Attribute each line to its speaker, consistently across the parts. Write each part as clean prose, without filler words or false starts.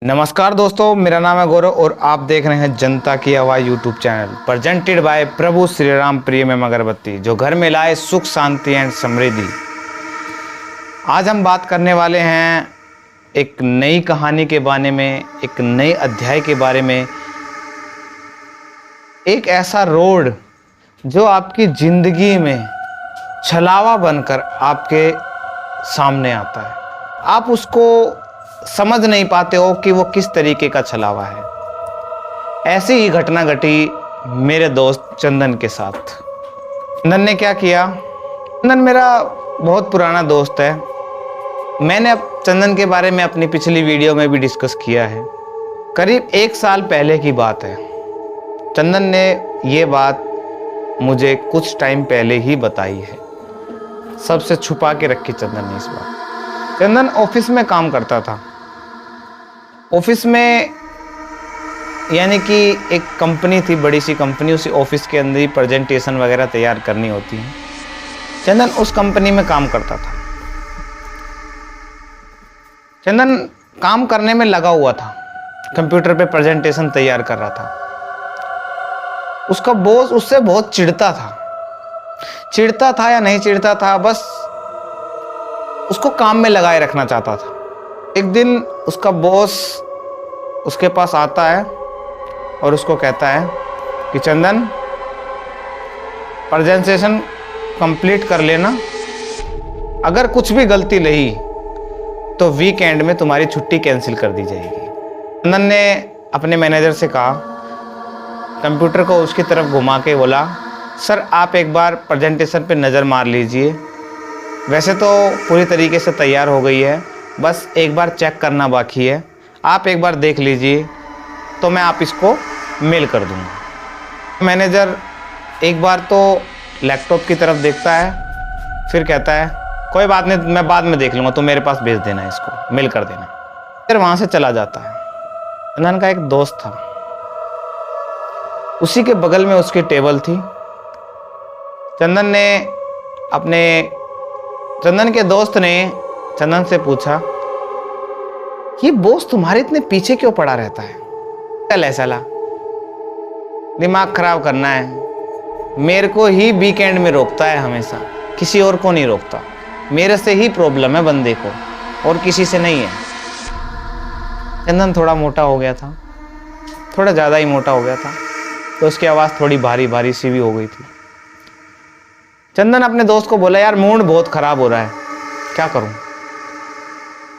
Speaker 1: नमस्कार दोस्तों, मेरा नाम है गौरव और आप देख रहे हैं जनता की आवाज़ YouTube channel presented by Prabhu Shri Ram premium अगरबत्ती, जो घर में लाए सुख शांति एंड समृद्धि। आज हम बात करने वाले हैं एक नई कहानी के बारे में, एक नए अध्याय के बारे में। एक ऐसा रोड जो आपकी ज़िंदगी में छलावा बनकर आपके सामने आता है। आप उसको समझ नहीं पाते हो कि वो किस तरीके का छलावा है। ऐसी ही घटना घटी मेरे दोस्त चंदन के साथ। चंदन ने क्या किया, चंदन मेरा बहुत पुराना दोस्त है। मैंने अब चंदन के बारे में अपनी पिछली वीडियो में भी डिस्कस किया है। करीब 1 साल पहले की बात है। चंदन ने ये बात मुझे कुछ टाइम पहले ही बताई है, सबसे छुपा के रखी चंदन ने इस बात। चंदन ऑफिस में काम करता था। ऑफिस में यानी कि एक कंपनी थी, बड़ी सी कंपनी, उसी ऑफिस के अंदर ही प्रेजेंटेशन वगैरह तैयार करनी होती है। चंदन उस कंपनी में काम करता था। चंदन काम करने में लगा हुआ था, कंप्यूटर पे प्रेजेंटेशन तैयार कर रहा था। उसका बॉस उससे बहुत चिढ़ता था या नहीं चिढ़ता था, बस उसको काम में लगाए रखना चाहता था। एक दिन उसका बॉस उसके पास आता है और उसको कहता है कि चंदन, प्रेजेंटेशन कंप्लीट कर लेना, अगर कुछ भी गलती रही तो वीकेंड में तुम्हारी छुट्टी कैंसिल कर दी जाएगी। चंदन ने अपने मैनेजर से कहा, कंप्यूटर को उसकी तरफ घुमा के बोला, सर आप एक बार प्रेजेंटेशन पे नज़र मार लीजिए, वैसे तो पूरी तरीके से तैयार हो गई है, बस एक बार चेक करना बाकी है, आप एक बार देख लीजिए तो मैं आप इसको मेल कर दूंगा। मैनेजर एक बार तो लैपटॉप की तरफ देखता है, फिर कहता है कोई बात नहीं, मैं बाद में देख लूँगा, तुम मेरे पास भेज देना, इसको मेल कर देना। फिर वहाँ से चला जाता है। चंदन का एक दोस्त था, उसी के बगल में उसकी टेबल थी। चंदन के दोस्त ने चंदन से पूछा, ये बॉस तुम्हारे इतने पीछे क्यों पड़ा रहता है? चल ऐसा ला, दिमाग खराब करना है, मेरे को ही वीकेंड में रोकता है हमेशा, किसी और को नहीं रोकता। मेरे से ही प्रॉब्लम है बंदे को, और किसी से नहीं है। चंदन थोड़ा मोटा हो गया था, थोड़ा ज़्यादा ही मोटा हो गया था, तो उसकी आवाज़ थोड़ी भारी भारी सी भी हो गई थी। चंदन अपने दोस्त को बोला, यार मूड बहुत ख़राब हो रहा है, क्या करूं?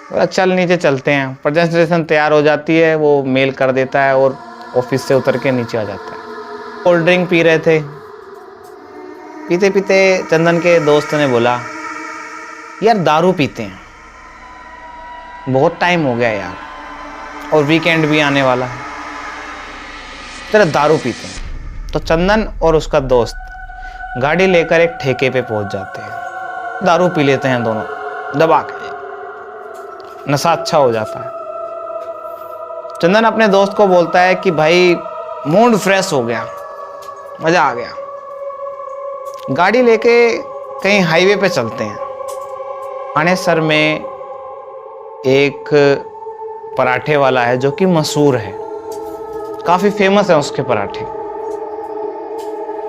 Speaker 1: बोला चल नीचे चलते हैं। प्रेजेंटेशन तैयार हो जाती है, वो मेल कर देता है और ऑफिस से उतर के नीचे आ जाता है। कोल्ड ड्रिंक पी रहे थे, पीते पीते चंदन के दोस्त ने बोला, यार दारू पीते हैं, बहुत टाइम हो गया यार, और वीकेंड भी आने वाला है, चलो दारू पीते हैं। तो चंदन और उसका दोस्त गाड़ी लेकर एक ठेके पे पहुंच जाते हैं, दारू पी लेते हैं दोनों दबा के, नशा अच्छा हो जाता है। चंदन अपने दोस्त को बोलता है कि भाई मूड फ्रेश हो गया, मज़ा आ गया, गाड़ी लेके कहीं हाईवे पे चलते हैं। मानेसर में एक पराठे वाला है जो कि मशहूर है, काफ़ी फेमस है उसके पराठे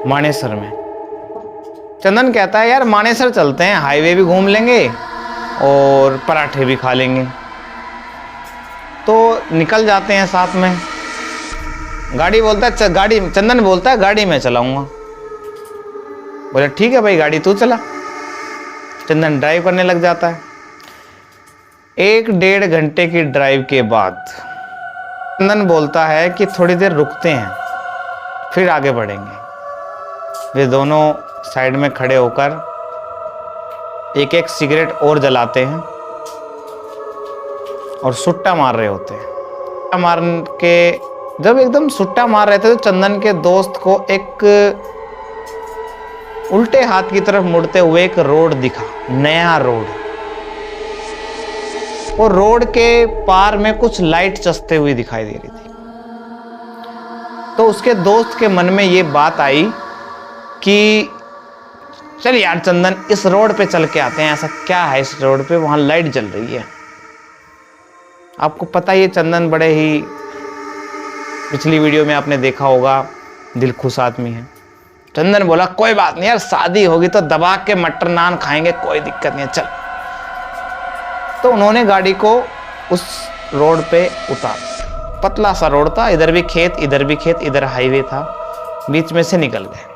Speaker 1: मानेसर में। चंदन कहता है यार मानेसर चलते हैं, हाईवे भी घूम लेंगे और पराठे भी खा लेंगे। तो निकल जाते हैं साथ में। चंदन बोलता है गाड़ी में चलाऊंगा। बोला ठीक है भाई, गाड़ी तू चला। चंदन ड्राइव करने लग जाता है। 1-1.5 घंटे की ड्राइव के बाद चंदन बोलता है कि थोड़ी देर रुकते हैं, फिर आगे बढ़ेंगे। वे दोनों साइड में खड़े होकर एक एक सिगरेट और जलाते हैं और सुट्टा मार रहे होते हैं। मार के जब एकदम सुट्टा मार रहे थे तो चंदन के दोस्त को एक उल्टे हाथ की तरफ मुड़ते हुए एक रोड दिखा, नया रोड। और रोड के पार में कुछ लाइट चसते हुई दिखाई दे रही थी। तो उसके दोस्त के मन में ये बात आई कि चल यार चंदन, इस रोड पे चल के आते हैं, ऐसा क्या है इस रोड पे, वहां लाइट जल रही है। आपको पता ही है चंदन बड़े ही, पिछली वीडियो में आपने देखा होगा, दिलखुश आदमी है। चंदन बोला कोई बात नहीं यार, शादी होगी तो दबा के मटर नान खाएंगे, कोई दिक्कत नहीं है, चल। तो उन्होंने गाड़ी को उस रोड पे उतारा। पतला सा रोड था, इधर भी खेत इधर भी खेत, इधर हाईवे था, बीच में से निकल गए।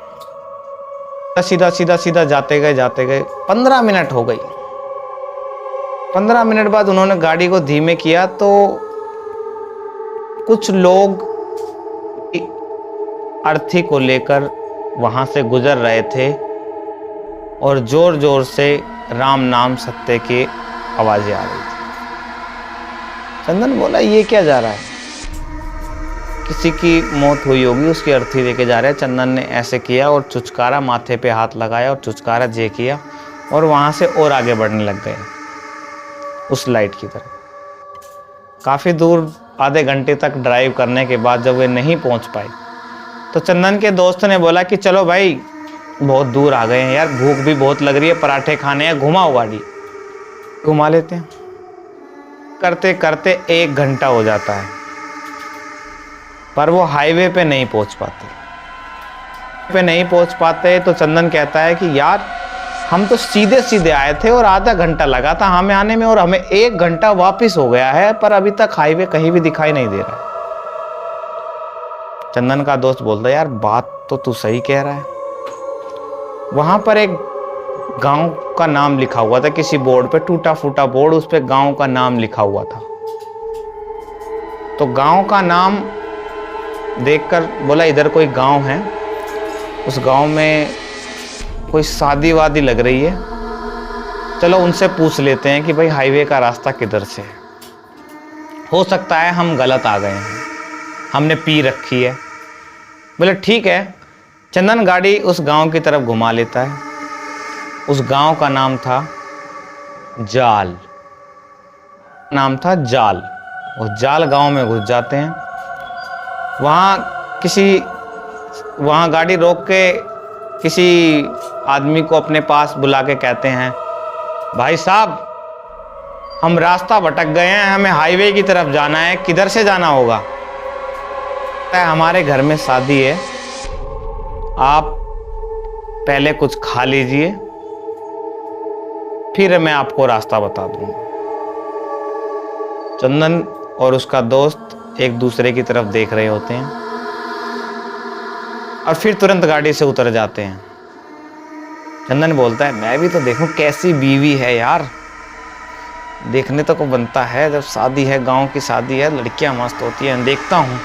Speaker 1: सीधा सीधा सीधा जाते गए 15 मिनट हो गई। 15 मिनट बाद उन्होंने गाड़ी को धीमे किया तो कुछ लोग अर्थी को लेकर वहां से गुजर रहे थे और जोर जोर से राम नाम सत्य की आवाजें आ रही थी। चंदन बोला ये क्या जा रहा है, किसी की मौत हुई होगी, उसकी अर्थी लेके जा रहे हैं। चंदन ने ऐसे किया और चुचकारा, माथे पे हाथ लगाया और चुचकारा जे किया और वहां से और आगे बढ़ने लग गए उस लाइट की तरफ। काफी दूर, आधे घंटे तक ड्राइव करने के बाद जब वे नहीं पहुंच पाए तो चंदन के दोस्त ने बोला कि चलो भाई बहुत दूर आ गए हैं यार, भूख भी बहुत लग रही है, पराठे खाने हैं, घुमाओ गाड़ी। घुमा लेते हैं। करते करते 1 घंटा हो जाता है पर वो हाईवे पे नहीं पहुंच पाते। तो चंदन कहता है कि यार हम तो सीधे सीधे आए थे और आधा घंटा लगा था हमें आने में और हमें 1 घंटा वापस हो गया है, पर अभी तक हाईवे कहीं भी दिखाई नहीं दे रहा है। चंदन का दोस्त बोलता है यार बात तो तू सही कह रहा है। वहां पर एक गांव का नाम लिखा हुआ था किसी बोर्ड पे, टूटा फूटा बोर्ड, उस पे गांव का नाम लिखा हुआ था। तो गांव का नाम देखकर बोला इधर कोई गांव है, उस गांव में कोई शादी वादी लग रही है, चलो उनसे पूछ लेते हैं कि भाई हाईवे का रास्ता किधर से है, हो सकता है हम गलत आ गए हैं, हमने पी रखी है। बोले ठीक है। चंदन गाड़ी उस गांव की तरफ घुमा लेता है। उस गांव का नाम था जाल, और जाल गांव में घुस जाते हैं। वहाँ गाड़ी रोक के किसी आदमी को अपने पास बुला के कहते हैं भाई साहब हम रास्ता भटक गए हैं, हमें हाईवे की तरफ जाना है, किधर से जाना होगा? हमारे घर में शादी है, आप पहले कुछ खा लीजिए फिर मैं आपको रास्ता बता दूंगा। चंदन और उसका दोस्त एक दूसरे की तरफ देख रहे होते हैं और फिर तुरंत गाड़ी से उतर जाते हैं। चंदन बोलता है मैं भी तो देखूं कैसी बीवी है यार, देखने तो को बनता है, जब शादी है, गांव की शादी है, लड़कियां मस्त होती हैं, देखता हूं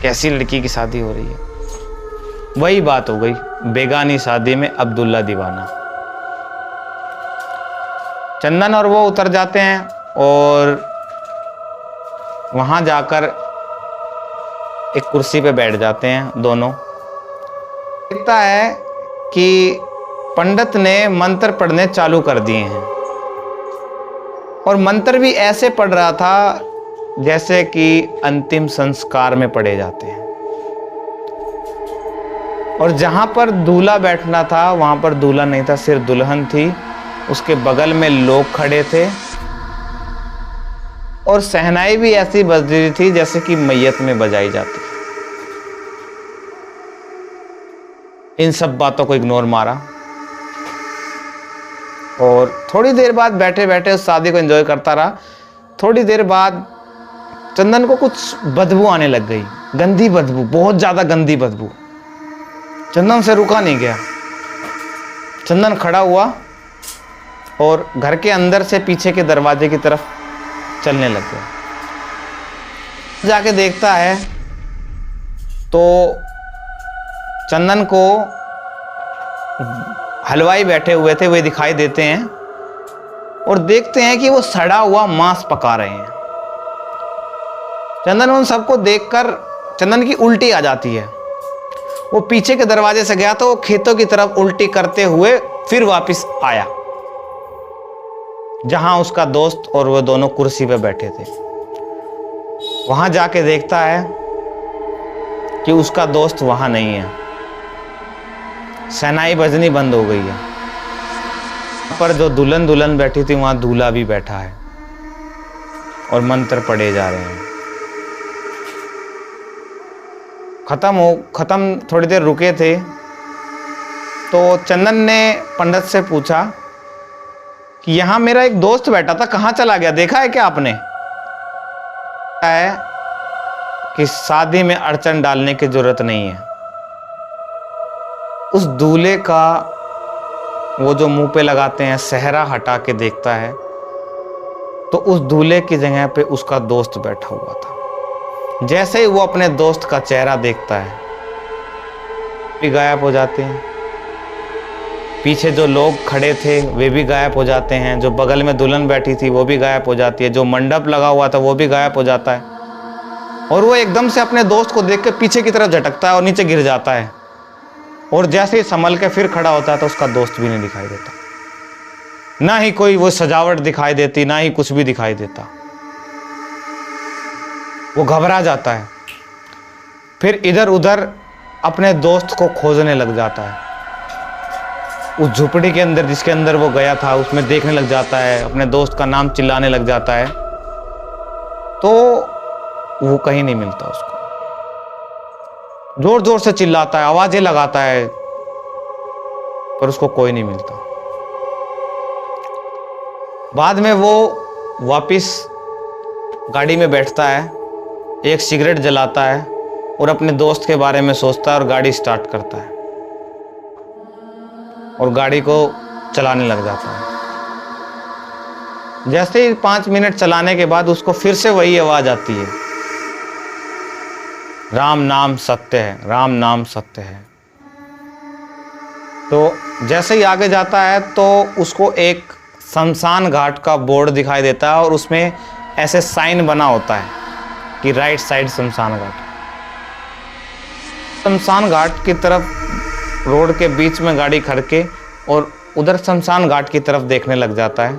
Speaker 1: कैसी लड़की की शादी हो रही है। वही बात हो गई, बेगानी शादी में अब्दुल्ला दीवाना। चंदन और वो उतर जाते हैं और वहां जाकर एक कुर्सी पे बैठ जाते हैं दोनों। दिखता है कि पंडित ने मंत्र पढ़ने चालू कर दिए हैं और मंत्र भी ऐसे पढ़ रहा था जैसे कि अंतिम संस्कार में पढ़े जाते हैं। और जहां पर दूल्हा बैठना था वहां पर दूल्हा नहीं था, सिर्फ दुल्हन थी। उसके बगल में लोग खड़े थे और शहनाई भी ऐसी बज रही थी जैसे कि मैयत में बजाई जाती। इन सब बातों को इग्नोर मारा और थोड़ी देर बाद बैठे बैठे उस शादी को एंजॉय करता रहा। थोड़ी देर बाद चंदन को कुछ बदबू आने लग गई, गंदी बदबू, बहुत ज्यादा गंदी बदबू। चंदन से रुका नहीं गया। चंदन खड़ा हुआ और घर के अंदर से पीछे के दरवाजे की तरफ चलने लग गया। जाके देखता है तो चंदन को हलवाई बैठे हुए थे, वे दिखाई देते हैं और देखते हैं कि वो सड़ा हुआ मांस पका रहे हैं। चंदन उन सबको देखकर चंदन की उल्टी आ जाती है। वो पीछे के दरवाजे से गया तो वो खेतों की तरफ उल्टी करते हुए फिर वापस आया जहां उसका दोस्त और वो दोनों कुर्सी पे बैठे थे। वहां जाके देखता है कि उसका दोस्त वहां नहीं है, शहनाई बजनी बंद हो गई है। पर जो दुल्हन बैठी थी वहां दूल्हा भी बैठा है। और मंत्र पढ़े जा रहे हैं। खत्म थोड़ी देर रुके थे तो चंदन ने पंडित से पूछा कि यहाँ मेरा एक दोस्त बैठा था, कहाँ चला गया, देखा है क्या आपने? है कि शादी में अड़चन डालने की जरूरत नहीं है। उस दूल्हे का वो जो मुंह पे लगाते हैं सेहरा हटा के देखता है तो उस दूल्हे की जगह पे उसका दोस्त बैठा हुआ था। जैसे ही वो अपने दोस्त का चेहरा देखता है भी गायब हो जाते हैं। पीछे जो लोग खड़े थे वे भी गायब हो जाते हैं। जो बगल में दुल्हन बैठी थी वो भी गायब हो जाती है। जो मंडप लगा हुआ था वो भी गायब हो जाता है। और वो एकदम से अपने दोस्त को देख के पीछे की तरफ झटकता है और नीचे गिर जाता है। और जैसे ही संभल के फिर खड़ा होता है तो उसका दोस्त भी नहीं दिखाई देता। ना ही कोई वो सजावट दिखाई देती, ना ही कुछ भी दिखाई देता। वो घबरा जाता है, फिर इधर उधर अपने दोस्त को खोजने लग जाता है। उस झुपड़ी के अंदर जिसके अंदर वो गया था उसमें देखने लग जाता है, अपने दोस्त का नाम चिल्लाने लग जाता है तो वो कहीं नहीं मिलता उसको। जोर जोर से चिल्लाता है, आवाजें लगाता है, पर उसको कोई नहीं मिलता। बाद में वो वापिस गाड़ी में बैठता है, एक सिगरेट जलाता है और अपने दोस्त के बारे में सोचता है और गाड़ी स्टार्ट करता है और गाड़ी को चलाने लग जाता है। जैसे ही 5 मिनट चलाने के बाद उसको फिर से वही आवाज आती है, राम नाम सत्य है, राम नाम सत्य है। तो जैसे ही आगे जाता है तो उसको एक शमशान घाट का बोर्ड दिखाई देता है और उसमें ऐसे साइन बना होता है कि राइट साइड शमशान घाट। शमशान घाट की तरफ रोड के बीच में गाड़ी खड़ के और उधर शमशान घाट की तरफ देखने लग जाता है।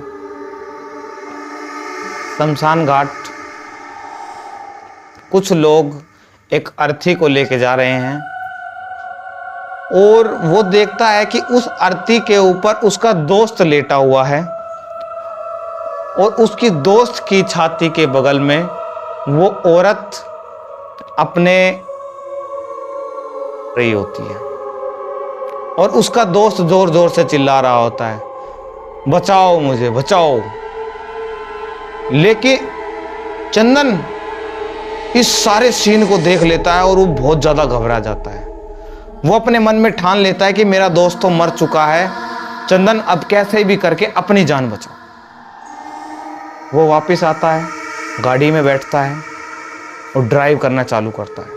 Speaker 1: शमशान घाट कुछ लोग एक अर्थी को लेके जा रहे हैं और वो देखता है कि उस अर्थी के ऊपर उसका दोस्त लेटा हुआ है और उसकी दोस्त की छाती के बगल में वो औरत अपने रही होती है और उसका दोस्त जोर जोर से चिल्ला रहा होता है, बचाओ मुझे बचाओ। लेकिन चंदन इस सारे सीन को देख लेता है और वो बहुत ज्यादा घबरा जाता है। वो अपने मन में ठान लेता है कि मेरा दोस्त तो मर चुका है, चंदन अब कैसे भी करके अपनी जान बचाओ। वो वापस आता है, गाड़ी में बैठता है और ड्राइव करना चालू करता है।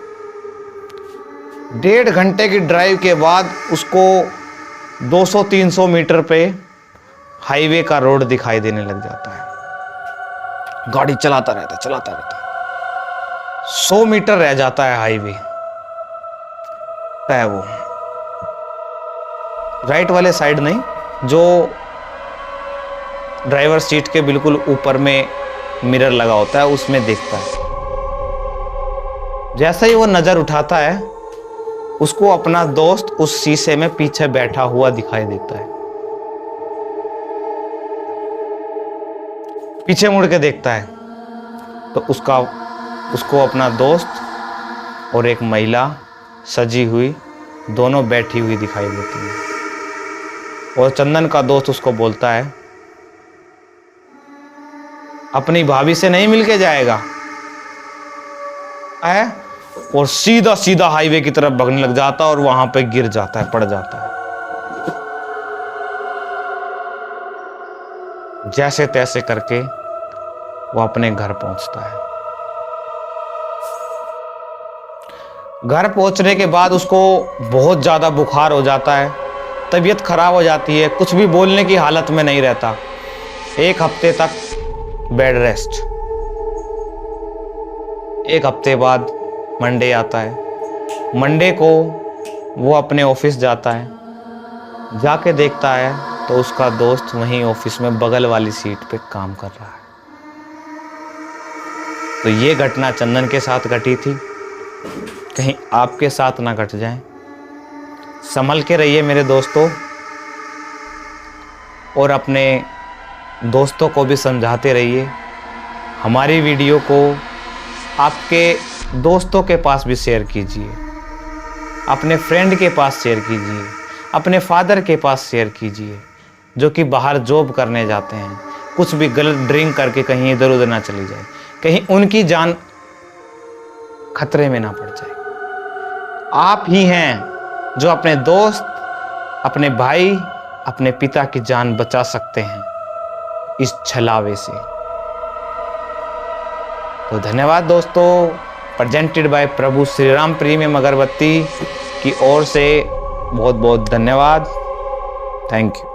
Speaker 1: 1.5 घंटे की ड्राइव के बाद उसको 200-300 मीटर पे हाईवे का रोड दिखाई देने लग जाता है। गाड़ी चलाता रहता है। 100 मीटर रह जाता है हाईवे है। वो राइट वाले साइड नहीं, जो ड्राइवर सीट के बिल्कुल ऊपर में मिरर लगा होता है उसमें देखता है। जैसे ही वो नजर उठाता है उसको अपना दोस्त उस शीशे में पीछे बैठा हुआ दिखाई देता है। पीछे मुड़ के देखता है तो उसको अपना दोस्त और एक महिला सजी हुई दोनों बैठी हुई दिखाई देती है। और चंदन का दोस्त उसको बोलता है, अपनी भाभी से नहीं मिलके जाएगा है, और सीधा सीधा हाईवे की तरफ भागने लग जाता है और वहां पे गिर जाता है, पड़ जाता है। जैसे तैसे करके वो अपने घर पहुंचता है। घर पहुंचने के बाद उसको बहुत ज़्यादा बुखार हो जाता है, तबीयत खराब हो जाती है, कुछ भी बोलने की हालत में नहीं रहता। 1 हफ्ते तक बेड रेस्ट। 1 हफ्ते बाद मंडे आता है। मंडे को वो अपने ऑफिस जाता है, जाके देखता है तो उसका दोस्त वहीं ऑफिस में बगल वाली सीट पे काम कर रहा है। तो ये घटना चंदन के साथ घटी थी, कहीं आपके साथ ना घट जाए। संभल के रहिए मेरे दोस्तों, और अपने दोस्तों को भी समझाते रहिए। हमारी वीडियो को आपके दोस्तों के पास भी शेयर कीजिए, अपने फ्रेंड के पास शेयर कीजिए, अपने फादर के पास शेयर कीजिए, जो कि बाहर जॉब करने जाते हैं। कुछ भी गलत ड्रिंक करके कहीं इधर उधर ना चली जाए, कहीं उनकी जान खतरे में ना पड़ जाए। आप ही हैं जो अपने दोस्त, अपने भाई, अपने पिता की जान बचा सकते हैं इस छलावे से। तो धन्यवाद दोस्तों। Presented by Prabhu Shri Ram premium अगरबत्ती की ओर से बहुत बहुत धन्यवाद। Thank you.